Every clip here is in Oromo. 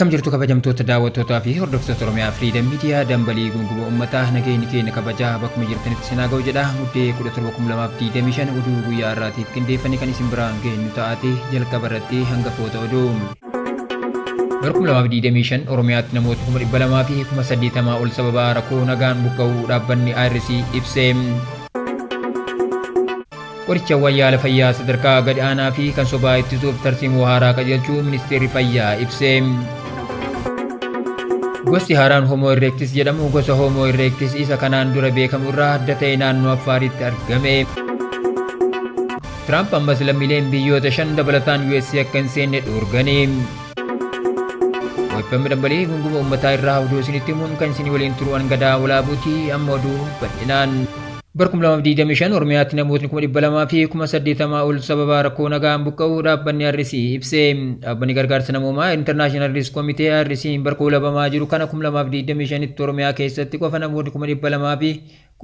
Akkam jirtu kabajamtoota daawwattootaa fi hordoftoota Oromiyaa Freedom Media dambalii gunguba uummataa nageenyi keenya kabajaa bakkuma jirtanitti sinaa ga'u jedha. Muddee 17 oduu guyyaa har'aatiif qindeeffame kan isin biraan geenyu ta'ate jalqaba irratti hangafoota oduu. Bara 2025 Oromiyaatti namoota 200,000 fi 80,000 ol sababa rakkoo nagaan buqqa'uu dhaabbanni IRC ibsee. Qoricha wayyaala fayyaa sadarkaa gadi aanaa fi kan sobaa ittisuuf tarsiimoo haaraa qajeelchuu ministeerri fayyaa ibsee. Gosti haaraan Homo erectus jedhamu gosa Homo erectus isa kanaan dura beekamu irraa adda ta'e naannoo Affaaritti argame. Trump ammas lammiileen biyyoota 5 dabalataan US akka hin seenne dhoorgane. Waa'ee dambalii gunguba uummataa irraa oduu isinitti himuun kan isin waliin turu Angadaa Walaabuuti amma oduu bal'inaan. Bara 2025 Oromiyaatti namootni 200,000 fi 80,000 ol sababa rakkoo nagaan buqqa'uu dhaabbanni IRC ibsee. Dhaabbanni gargaarsa namoomaa International Risk Committee IRC bara labamaa jiru kana 2025tti Oromiyaa keessatti qofa namootni 200,000 fi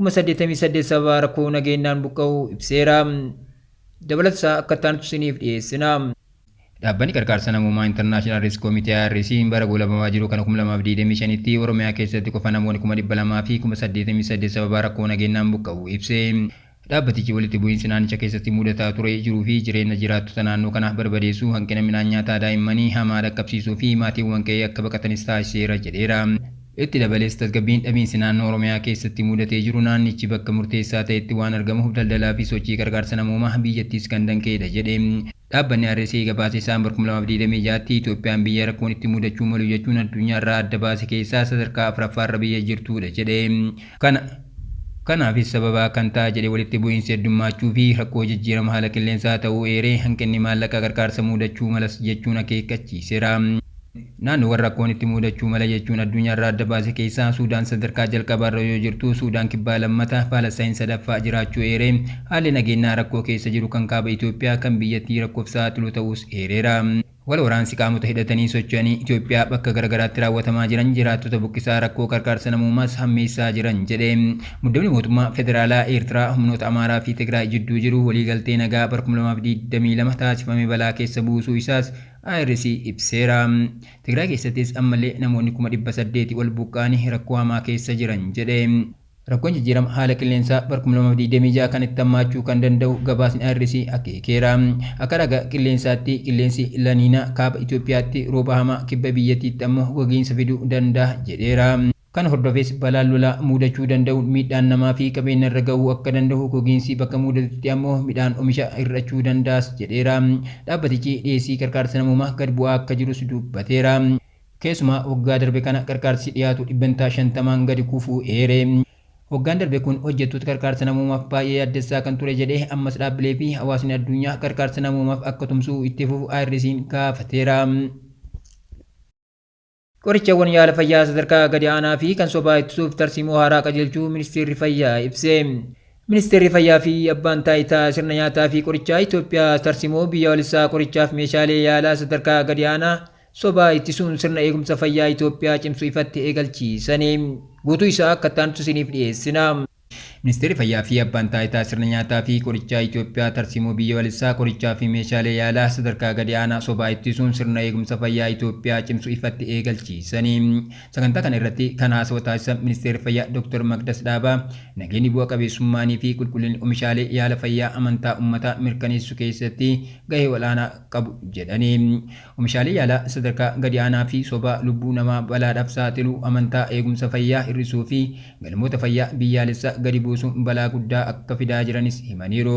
88,000 sababa rakkoo nageenyaan buqqa'uu ibseera. Dabalataa akka taantu isiniif dhiyeessina. Dhaabbanni gargaarsa namoomaa International Risk Committee IRC bara labamaa jiru kana 2025tti Oromiyaa keessatti qofa namoonni 200,000 fi 88,000 sababa rakkoo nageenyaan buqqa'uu ibsee. Dhaabbatichi walitti bu'iinsi naannicha keessatti mudataa ture jiruu fi jireenya jiraattota naannoo kanaa barbadeessuu, hanqina midhaan nyaataa daa'immanii hamaa dhaqqabsiisuu fi maatiiwwan qe'ee akka baqatanis taasiseera jedheera. Itti dabalees tasgabbiin dhabiinsi naannoo Oromiyaa keessatti mudatee jiru naannichi bakka murteessaa ta'etti waan argamuuf daldalaa fi sochii gargaarsa namoomaa biyyattiis kan danqeedha jedhe. Dhaabbanni IRC gabaasa isaa bara 2026tti Itoophiyaan biyya rakkoon itti mudachuu malu jechuun addunyaarraa adda baase keessaa sadarkaa afuraffaarra biyya jirtudha jedhe. Kanaafis sababa kan ta'a jedhe walitti bu'iinsi heddummachuu fi rakkoo jijjiirama haala qilleensaa ta'uu eeree hanqinni maallaqa gargaarsa mudachuu malas jechuun akeekkachiiseera. Naannoowwan rakkoon itti mudachuu mala jechuun addunyaarraa adda baase keessaa Suudaan sadarkaa jalqabaarra yoo jirtu, Suudaan kibbaa lammataa, Faalestiin sadaffaa jiraachuu eeree haalli nageenyaa rakkoo keessa jiru kan kaaba Itoophiyaa kan biyyattii rakkoof saaxilu ta'us eereera. Wal waraansi qaamota hidhatanii socho'anii Itoophiyaa bakka garaagaraatti raawwatamaa jiran jiraattota buqqisaa rakkoo gargaarsa namoomaas hammeessaa jiran jedhe. Muddamni mootummaa federaalaa Eertiraa humnoota Amaaraa fi Tigraay jidduu jiru waliigaltee nagaa bara 2022 taasifame balaa keessa buusuu isaas IRC ibseera. Tigraay keessattis ammallee namoonni 800,000 ol buqqa'anii rakkoo hamaa keessa jiran jedhe. Rakkoon jijjiirama haala qilleensaa bara 2026 kan itti hammaachuu kan danda'u gabaasni IRC akeekeera. Akka ragaa qilleensaatti qilleensi laniinaa kaaba Itoophiyaatti rooba hamaa kibba biyyattiitti ammoo gogiinsa fiduu danda'a jedheera. Kana hordofees balaan lolaa mudachuu danda'u miidhaan namaa fi qabeenya irra ga'uu akka danda'u gogiinsi bakka mudatutti ammoo midhaan oomisha hir'achuu danda'as jedheera. Dhaabbatichi dhiyeessii gargaarsa namoomaa gad bu'aa akka jirus dubbateera. Keessumaa waggaa darbe kana gargaarsi dhiyaatu dhibbantaa 50 gadi kufuu eere. Waggaan darbe kun hojjettoota gargaarsa namoomaaf baay'ee yaaddessaa kan ture jedhee ammas dhaabbilee fi hawaasni addunyaa gargaarsa namoomaaf akka tumsuu itti fufu IRC'n gaafateera. Qorichawwan yaala fayyaa sadarkaa gadi aanaa fi kan sobaa ittisuuf tarsiimoo haaraa qajeelchuu ministeerri fayyaa ibsee. Ministeerri fayyaa fi abbaan taayitaa sirna nyaataa fi qorichaa Itoophiyaa tarsiimoo biyyaalessaa qorichaaf meeshaalee yaalaa sadarkaa gadi aanaa sobaa ittisuun sirna eegumsa fayyaa Itoophiyaa cimsuu ifatti eegalchiisanii. Guutuu isaa akka taantu isiniif dhiyeessina. Ministeerri fayyaa fi abbaan taayitaa sirna nyaataa fi qorichaa Itoophiyaa tarsiimoo biyyaalessaa qorichaa fi meeshaalee yaalaa sadarkaa gadi aanaa sobaa ittisuun sirna eegumsa fayyaa Itoophiyaa cimsuu ifatti eegalchiisanii. Sagantaa kana irratti kan haasawaa taasisan ministeerri fayyaa Dr. Magdas Dhaabaa nageenyi bu'a qabeessummaanii fi qulqullinni oomishaalee yaala fayyaa amantaa uummataa mirkaneessuu keessatti gahee olaanaa qabu jedhanii. Oomishaalee yaalaa sadarkaa gadi aanaa fi sobaa lubbuu namaa balaadhaaf saaxilu amantaa eegumsa fayyaa hir'isuu fi galmoota fayyaa biyyaalessaa gadi buusuun balaa guddaa akka fidaa jiranis himaniiru.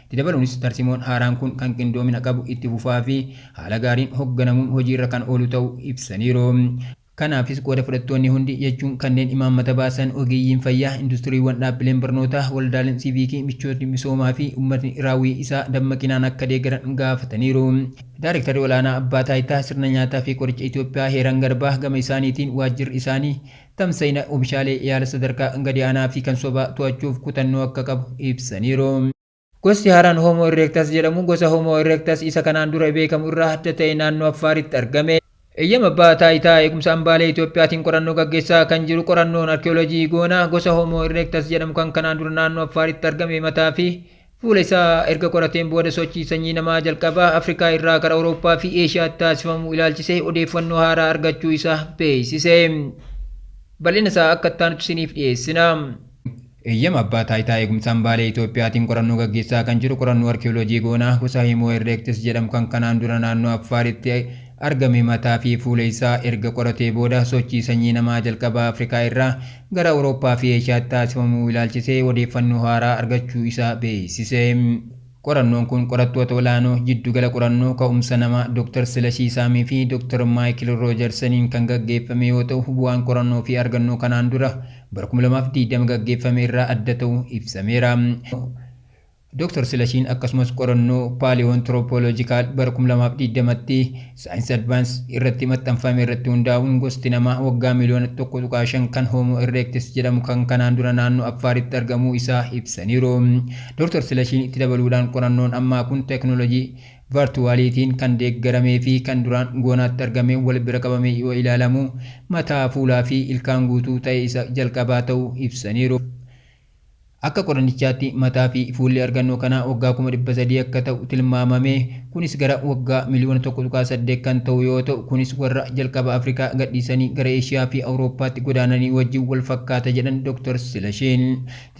Itti dabaluunis tarsiimoon haaraan kun kan qindoomina qabu itti fufaa fi haala gaariin hoogganamuun hojiirra kan oolu ta'uu ibsaniiru. Kanaafis qooda fudhattoonni hundi jechuun kanneen imaammata baasan ogeeyyiin fayyaa, industiriiwwan, dhaabbileen barnootaa, waldaaleen siiviikii, michootni misoomaa fi uummatni raawwii isaa dammaqinaan akka deeggaran gaafataniiru. Daarektarri olaanaa abbaa taayitaa sirna nyaataa fi qoricha Itoophiyaa Heeran Garbaa gama isaaniitiin waajjirri isaanii tamsa'ina oomishaalee yaala sadarkaa gadi aanaa fi kan sobaa to'achuuf kutannoo akka qabu ibsaniiru. Gosti haaraan Homo erectus jedhamu gosa Homo erectus isa kanaan dura beekamu irraa adda ta'e naannoo Affaaritti argame. Eeyyama abbaa taayitaa eegumsa hambaalee Itoophiyaatiin qorannoo gaggeessaa kan jiru qorannoon arkeoloojii goonaa gosa Homo erectus jedhamu kan kanaan dura naannoo Affaaritti argame mataa fi Fuula isaa erga qorateen booda sochii sanyii namaa jalqabaa Afrikaa irraa gara Awurooppaa fi Eeshiyaatti taasifamu ilaalchisee odeeffannoo haaraa argachuu isaa beeksise. Bal'ina isaa akka ittaanutti isiniif dhiyeessina. Eeyyama abbaa taayitaa eegumsaan baalee Itoophiyaatiin qorannoo gaggeessaa kan jiru qorannoo arkeeoloojii goonaa gosa Homo erectus jedhamu kan kanaan dura naannoo Affaaritti argame mataa fi fuula isaa erga qoratee booda sochii sanyii namaa jalqabaa Afrikaa irraa gara Awurooppaa fi Eeshiyaatti taasifamuu ilaalchisee odeeffannoo haaraa argachuu isaa beeksise. Qorannoon kun qorattoota olaanoo jiddugala qorannoo ka'umsa namaa Dr. Silashii Saamii fi Dr. Michael Rogersoniin kan gaggeeffame yoo ta'u bu'aan qorannoo fi argannoo kanaan dura bara 2020 gaggeeffame irraa adda ta'uu ibsameera. Dr. Silashiin akkasumas qorannoo paaleoanthropological bara 2020tti saayinsii advaans irratti maxxanfame irratti hundaa'uun gosti namaa waggaa miliyoona 1.5 kan Homo erectus jedhamu kan kanaan dura naannoo Affaaritti argamuu isaa ibsaniiru. Dr. Silashiin itti dabaluudhaan qorannoon ammaa kun teeknooloojii virtuwaaliitiin kan deeggaramee fi kan duraan goonaatti argame wal bira qabamee yoo ilaalamu mataa, fuulaa fi ilkaan guutuu ta'e isa jalqabaa ta'uu ibsaniiru. Akka qorannichaatti mataa fi fuulli argannoo kanaa waggaa 300 akka ta'u tilmaamame kunis gara waggaa miliyoona 1.8 kan ta'u yoo ta'u kunis warra jalqaba Afrikaa gadhiisanii gara Eeshiyaa fi Awurooppaatti godaananii wajjin wal fakkaata jedhan Dr. Silashiin.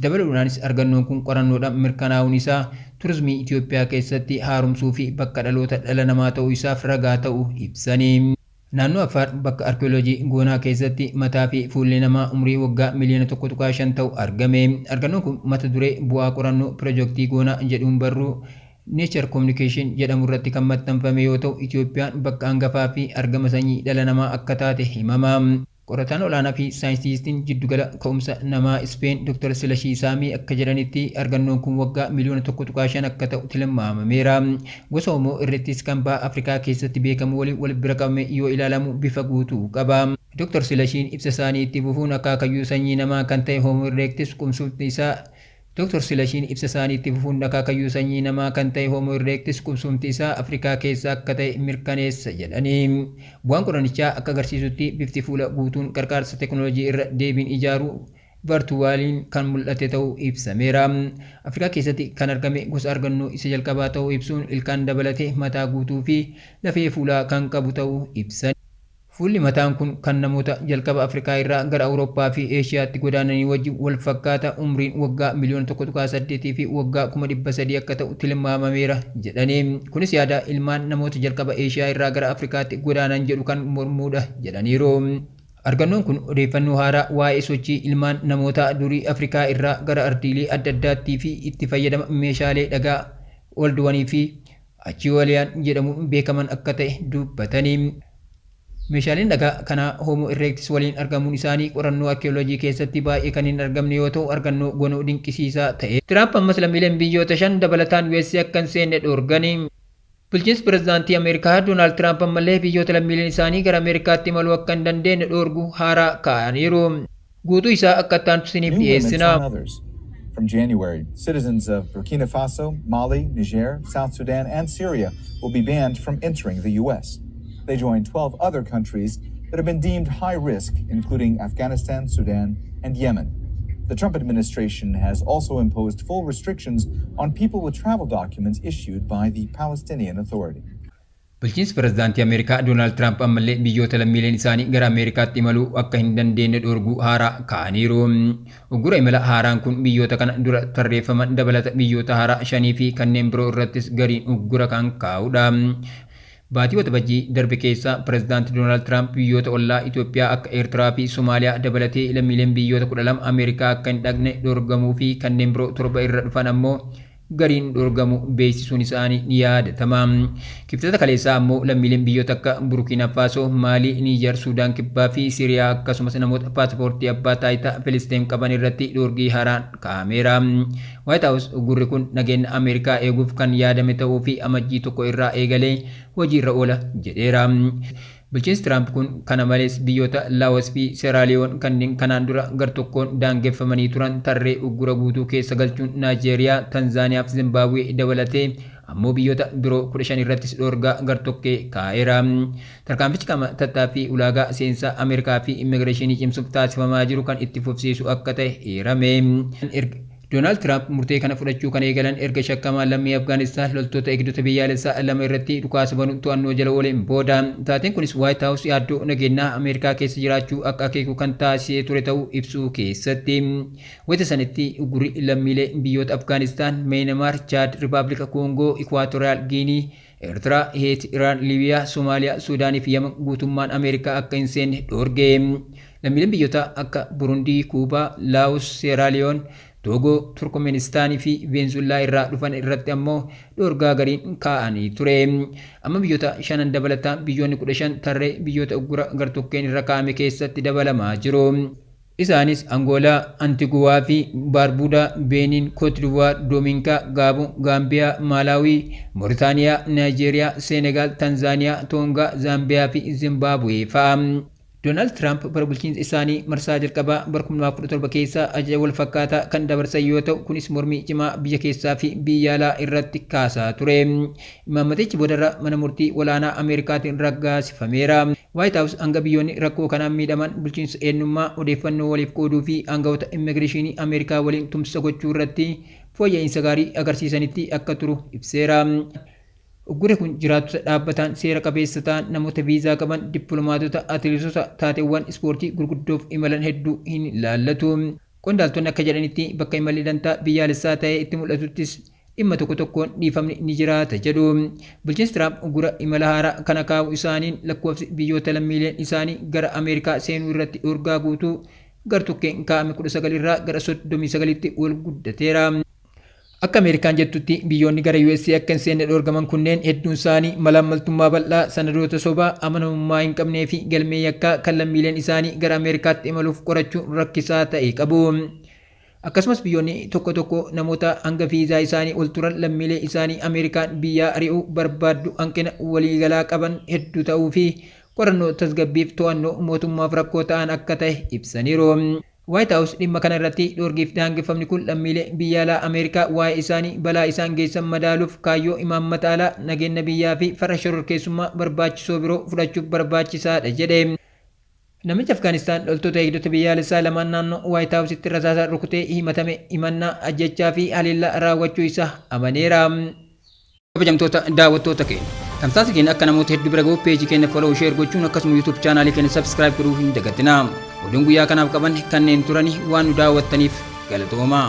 Dabaluudhaanis argannoon kun qorannoodhaan mirkanaa'uun isaa turizimii Itoophiyaa keessatti haaromsuu fi bakka dhaloota dhala namaa ta'uu isaaf ragaa ta'uu ibsanii. Naannoo Affaar bakka arkeeoloojii goonaa keessatti mataa fi fuulli namaa umrii waggaa miliyoona 1.5 ta'u argame. Argannoon kun mata duree bu'aa qorannoo piroojeektii goonaa jedhuun barruu Nature Communication jedhamu irratti kan maxxanfame yoo ta'u Itoophiyaan bakka hangafaa fi argama sanyii dhala namaa akka taate himama. Qorataan olaanaa fi saayintistiin jiddugala ka'umsa namaa Ispeen Dr. Silashii Saamii akka jedhanitti argannoon kun waggaa miliyoona 1.5 akka ta'u tilmaamameera. Gosa Homo erectus kan baha Afrikaa keessatti beekamu waliin wal bira qabame yoo ilaalamu bifa guutuu qaba. Dr. Silashiin ibsa isaanii itti fufuun akaakayyuu sanyii namaa kan ta'e Homo erectus qubsumti isaa Dr. Silashiin ibsa isaanii itti fufuun akaakayyuu sanyii namaa kan ta'e Homo erectus qubsumti isaa Afrikaa keessa akka ta'e mirkaneessa jedhanii. Bu'aan qorannichaa akka agarsiisutti bifti fuula guutuun qarqaarsa teeknooloojii irra deebiin ijaaruu virtuwaaliin kan mul'ate ta'uu ibsameera. Afrikaa keessatti kan argame gosa argannoo isa jalqabaa ta'uu ibsuun ilkaan dabalatee mataa guutuu fi lafee fuulaa kan qabu ta'uu ibsan. Fuulli mataan kun kan namoota jalqaba Afrikaa irraa gara Awurooppaa fi Eeshiyaatti godaananii wajjin wal fakkaata umriin waggaa miliyoona 1.8 fi waggaa 300 akka ta'u tilmaamameera jedhanii. Kunis yaada ilmaan namoota jalqaba Eeshiyaa irraa gara Afrikaatti godaanan jedhu kan mormuudha jedhaniiru. Argannoon kun odeeffannoo haaraa waa'ee sochii ilmaan namoota durii Afrikaa irraa gara ardiilee adda addaattii fi itti fayyadama meeshaalee dhagaa olduwanii fi achiiwaliyaan jedhamuun beekaman akka ta'e dubbatanii. Meeshaaleen dhagaa kana Homo erectus waliin argamuun isaanii qorannoo arkeeoloojii keessatti baay'ee kan hin argamne yoo ta'u argannoo gonoo dinqisiisaa ta'e. Tiraamp ammas lammiileen biyyoota 5 dabalataan US akka hin seenne dhoorganii. Bulchiinsi pirezidaantii Ameerikaa Doonaald Tiraamp ammallee biyyoota lammiileen isaanii gara Ameerikaatti imaluu akka hin dandeenye dhoorgu haaraa kaa'aniiru. Guutuu isaa akka ittaantu isiniif dhiyeessina. From January, citizens of Burkina Faso, Mali, Niger, South Sudan, and Syria will be banned from entering the U.S. They join 12 other countries that have been deemed high risk, including Afghanistan, Sudan, and Yemen. The Trump administration has also imposed full restrictions on people with travel documents issued by the Palestinian Authority. Bulchiinsi pirezidaantii Ameerikaa Doonaald Tiraamp ammallee biyyoota lammiileen isaanii gara Ameerikaatti imaluu akka hin dandeenye dhoorguu haaraa kaa'aniiru. Uggura imala haaraan kun biyyoota kana dura tarreeffaman dabalata biyyoota haaraa 5 fi kanneen biroo irrattis gariin uggura kan kaa'udha. Baatii waxabajjii darbe keessa pirezidaantii Doonaald Tiraamp biyyoota ollaa Itoophiyaa akka Eertiraa fi Somaaliyaa dabalatee lammiileen biyyoota 12 Ameerikaa akka hin dhaqne dhoorgamuu fi kanneen biroo 7 irra dhufan ammoo gariin dhoorgamu beeksisuun isaanii ni yaadatama. Kibxata kaleessaa ammoo lammiileen biyyoota akka Burkina Faso, Maalii, Niijar, Suudaan Kibbaa fi Siriyaa akkasumas namoota paaspoortii abbaa taayitaa Filistiin qaban irratti dhoorgii haaraan kaa'ameera. White House uggurri kun nageenya Ameerikaa eeguuf kan yaadame ta'uu fi amajjii tokko irraa eegalee hojiirra oola jedheera. Bulchiinsi Tiraamp kun kana malees biyyoota Laos fi Seeraaliyoon kanneen kanaan dura gar-tokkoon daangeffamanii turan tarree uggura guutuu keessa galchuun Naajeeriyaa, Tanzaaniyaa fi Zimbaabuwee dabalatee ammoo biyyoota biroo 15 irrattis dhoorgaa gar-tokkee kaa'eera. Tarkaanfichi qaama tattaaffii ulaagaa seensaa Ameerikaa fi immigireeshinii cimsuuf taasifamaa jiru kan itti fufsiisu akka ta'e eerame. Doonaald Tiraamp murtee kana fudhachuu kan eegalan erga shakkamaan lammii Afgaanistaan loltoota eegdota biyyaalessaa lama irratti dhukaasa banuu to'annoo jala ooleen booda. Taateen kunis Waayit Haawus yaaddoo nageenyaa Ameerikaa keessa jiraachuu akka akeeku kan taasisee ture ta'uu ibsuu keessatti. Wayita sanitti uggurri lammiilee biyyoota Afgaanistaan, Meenmaar, Chaad, Rippaabilika Koongoo, Ikwaatooriyaal Giinii, Eertiraa, Heeti, Iraan, Liibiyaa, Soomaaliyaa, Suudaanii fi Yemen guutummaan Ameerikaa akka hin seenne dhoorge. Lammiileen biyyoota akka Burundii, Kuubaa, Laawus, Seeraaliyoon, Togo, Turkmenistaanii fi Venezuelaa irraa dhufan irratti ammoo dhoorgaa gariin kaa'anii ture. Amma biyyoota shanan dabalataan biyyoonni 15 tarree biyyoota uggura gartokkeen irra kaa'ame keessatti dabalamaa jiru. Isaanis Angoolaa, Antiguwaa fi Baarbuudaa, Beeniin, Kootidivuwaar, Doomiinikaa, Gaabon, Gaambiyaa, Maalaawii, Mooritaaniyaa, Naayijeeriyaa, Seenegaal, Tanzaaniyaa, Toongaa, Zaambiyaa fi Zimbaabuwee fa'a. Doonaald Tiraamp bara bulchiinsa isaanii marsaa jalqabaa bara 2017 keessa ajaja wal fakkaataa kan dabarsan yoo ta'u kunis mormii cimaa biyya keessaa fi biyya alaa irratti kaasaa ture. Imaammatichi boodarra mana murtii olaanaa Ameerikaatiin raggaasifameera. Waayit Haawus hanga biyyoonni rakkoo kanaan miidhaman bulchiinsa eenyummaa odeeffannoo waliif qooduu fi aangawoota immigireeshinii Ameerikaa waliin tumsa gochuu irratti fooyya'insa gaarii agarsiisanitti akka turu ibseera. Uggurri kun jiraattota dhaabbataan seera qabeessa ta'an namoota viizaa qaban dippiloomaatota atileetota taateewwan ispoortii gurguddoof imalan hedduu hin ilaallatu. Qondaaltonni akka jedhanitti bakka imalli dantaa biyyaalessaa ta'ee itti mul'atuttis dhimma tokko tokkoon dhiifamni ni jiraata jedhu. Bulchiinsi Tiraamp uggura imala haaraa kana kaa'uu isaaniin lakkoofsi biyyoota lammiileen isaanii gara Ameerikaa seenuu irratti dhoorgaa guutuu gartokkeen kaa'ame 19 irraa gara 39tti ol guddateera. Akka Ameerikaan jettutti biyyoonni gara USA akka hin seenne dhoorgaman kunneen hedduun isaanii malaammaltummaa bal'aa, sanadoota sobaa, amanamummaa hin qabnee fi galmee yakkaa kan lammiileen isaanii gara Ameerikaatti imaluuf qorachuun rakkisaa ta'e qabu. Akkasumas biyyoonni tokko tokko namoota hanga viizaa isaanii ol turan lammiilee isaanii Ameerikaan biyyaa ari'uu barbaaddu hanqina waliigalaa qaban hedduu ta'uu fi qorannoo tasgabbiif to'annoo mootummaaf rakkoo ta'an akka ta'e ibsaniiru. Waayit Haawus dhimma kana irratti dhoorgiif daangeffamni kun lammiilee biyya alaa Ameerikaa waa'ee isaanii balaa isaan geessan madaaluuf kaayyoo imaammata alaa nageenya biyyaa fi farra shororkeessummaa barbaachisoo biroo fudhachuuf barbaachisaadha jedhe. Namichi Afgaanistaan loltoota eegdota biyyaalessaa lamaan naannoo Waayit Haawusitti rasaasa rukutee himatame himannaa ajjechaa fi haleellaa raawwachuu isaa amaneera. Kabajamtoota daawwattoota keenya. Tamsaasa keenya akka namoota hedduu bira gahuuf peejii keenya follow share gochuun akkasuma YouTube chaanaalii keenya subscribe godhuu hin dagatinaa. Oduun guyyaa kanaaf qaban kanneen turani waan nu daawwattaniif galatoomaa.